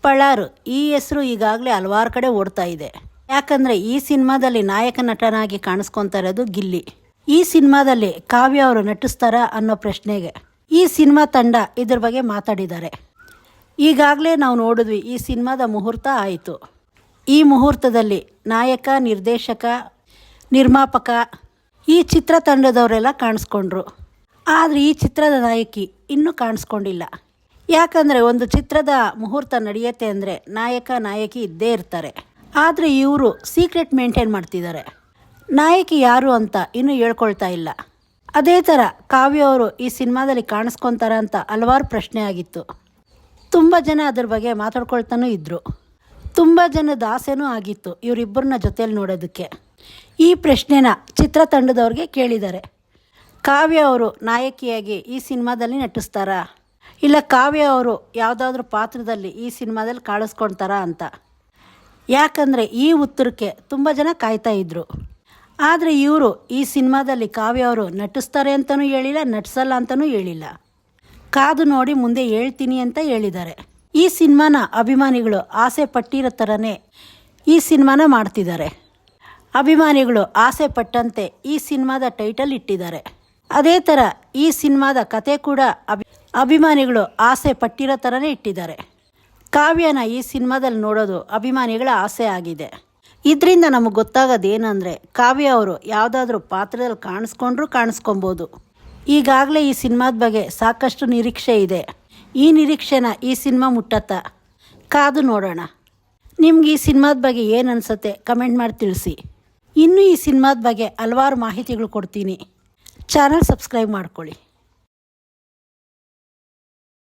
ಪಳಾರು ಈ ಹೆಸರು ಈಗಾಗಲೇ ಹಲವಾರು ಕಡೆ ಓಡ್ತಾ ಇದೆ. ಯಾಕಂದರೆ ಈ ಸಿನಿಮಾದಲ್ಲಿ ನಾಯಕ ನಟನಾಗಿ ಕಾಣಿಸ್ಕೊತಾ ಇರೋದು ಗಿಲ್ಲಿ. ಈ ಸಿನಿಮಾದಲ್ಲಿ ಕಾವ್ಯ ಅವರು ನಟಿಸ್ತಾರಾ ಅನ್ನೋ ಪ್ರಶ್ನೆಗೆ ಈ ಸಿನಿಮಾ ತಂಡ ಇದ್ರ ಬಗ್ಗೆ ಮಾತಾಡಿದ್ದಾರೆ. ಈಗಾಗಲೇ ನಾವು ನೋಡಿದ್ವಿ, ಈ ಸಿನಿಮಾದ ಮುಹೂರ್ತ ಆಯಿತು. ಈ ಮುಹೂರ್ತದಲ್ಲಿ ನಾಯಕ, ನಿರ್ದೇಶಕ, ನಿರ್ಮಾಪಕ, ಈ ಚಿತ್ರತಂಡದವರೆಲ್ಲ ಕಾಣಿಸ್ಕೊಂಡ್ರು. ಆದರೆ ಈ ಚಿತ್ರದ ನಾಯಕಿ ಇನ್ನೂ ಕಾಣಿಸ್ಕೊಂಡಿಲ್ಲ. ಯಾಕಂದರೆ ಒಂದು ಚಿತ್ರದ ಮುಹೂರ್ತ ನಡೆಯುತ್ತೆ ಅಂದರೆ ನಾಯಕ ನಾಯಕಿ ಇದ್ದೇ ಇರ್ತಾರೆ. ಆದರೆ ಇವರು ಸೀಕ್ರೆಟ್ ಮೇಂಟೈನ್ ಮಾಡ್ತಿದ್ದಾರೆ. ನಾಯಕಿ ಯಾರು ಅಂತ ಇನ್ನೂ ಹೇಳ್ಕೊಳ್ತಾ ಇಲ್ಲ. ಅದೇ ಥರ ಕಾವ್ಯ ಅವರು ಈ ಸಿನಿಮಾದಲ್ಲಿ ಕಾಣಿಸ್ಕೊತಾರ ಅಂತ ಹಲವಾರು ಪ್ರಶ್ನೆ ಆಗಿತ್ತು. ತುಂಬ ಜನ ಅದ್ರ ಬಗ್ಗೆ ಮಾತಾಡ್ಕೊಳ್ತಾನೂ ಇದ್ದರು. ತುಂಬ ಜನದ ಆಸೆನೂ ಆಗಿತ್ತು ಇವರಿಬ್ಬರನ್ನ ಜೊತೆಯಲ್ಲಿ ನೋಡೋದಕ್ಕೆ. ಈ ಪ್ರಶ್ನೆನ ಚಿತ್ರತಂಡದವ್ರಿಗೆ ಕೇಳಿದ್ದಾರೆ. ಕಾವ್ಯ ಅವರು ನಾಯಕಿಯಾಗಿ ಈ ಸಿನಿಮಾದಲ್ಲಿ ನಟಿಸ್ತಾರಾ, ಇಲ್ಲ ಕಾವ್ಯ ಅವರು ಯಾವುದಾದ್ರೂ ಪಾತ್ರದಲ್ಲಿ ಈ ಸಿನಿಮಾದಲ್ಲಿ ಕಾಣಿಸ್ಕೊಳ್ತಾರಾ ಅಂತ. ಯಾಕಂದರೆ ಈ ಉತ್ತರಕ್ಕೆ ತುಂಬ ಜನ ಕಾಯ್ತಾ ಇದ್ದರು. ಆದರೆ ಇವರು ಈ ಸಿನಿಮಾದಲ್ಲಿ ಕಾವ್ಯ ಅವರು ನಟಿಸ್ತಾರೆ ಅಂತಲೂ ಹೇಳಿಲ್ಲ, ನಟಿಸಲ್ಲ ಅಂತಲೂ ಹೇಳಿಲ್ಲ. ಕಾದು ನೋಡಿ ಮುಂದೆ ಹೇಳ್ತೀನಿ ಅಂತ ಹೇಳಿದ್ದಾರೆ. ಈ ಸಿನಿಮಾನ ಅಭಿಮಾನಿಗಳು ಆಸೆ ಪಟ್ಟಿರೋ ಥರನೇ ಈ ಸಿನಿಮಾನ ಮಾಡ್ತಿದ್ದಾರೆ. ಅಭಿಮಾನಿಗಳು ಆಸೆ ಪಟ್ಟಂತೆ ಈ ಸಿನಿಮಾದ ಟೈಟಲ್ ಇಟ್ಟಿದ್ದಾರೆ. ಅದೇ ಥರ ಈ ಸಿನಿಮಾದ ಕತೆ ಕೂಡ ಅಭಿಮಾನಿಗಳು ಆಸೆ ಪಟ್ಟಿರೋ ಥರನೇ ಇಟ್ಟಿದ್ದಾರೆ. ಕಾವ್ಯನ ಈ ಸಿನಿಮಾದಲ್ಲಿ ನೋಡೋದು ಅಭಿಮಾನಿಗಳ ಆಸೆ ಆಗಿದೆ. ಇದರಿಂದ ನಮಗೆ ಗೊತ್ತಾಗೋದೇನೆಂದರೆ ಕಾವ್ಯ ಅವರು ಯಾವುದಾದ್ರೂ ಪಾತ್ರದಲ್ಲಿ ಕಾಣಿಸ್ಕೊಬೋದು. ಈಗಾಗಲೇ ಈ ಸಿನಿಮಾದ ಬಗ್ಗೆ ಸಾಕಷ್ಟು ನಿರೀಕ್ಷೆ ಇದೆ. ಈ ನಿರೀಕ್ಷೆನ ಈ ಸಿನಿಮಾ ಮುಟ್ಟತ್ತಾ? ಕಾದು ನೋಡೋಣ. ನಿಮ್ಗೆ ಈ ಸಿನಿಮಾದ ಬಗ್ಗೆ ಏನು ಅನಿಸುತ್ತೆ ಕಮೆಂಟ್ ಮಾಡಿ ತಿಳಿಸಿ. ಇನ್ನೂ ಈ ಸಿನಿಮಾದ ಬಗ್ಗೆ ಹಲವಾರು ಮಾಹಿತಿಗಳು ಕೊಡ್ತೀನಿ. ಚಾನಲ್ ಸಬ್ಸ್ಕ್ರೈಬ್ ಮಾಡ್ಕೊಳ್ಳಿ.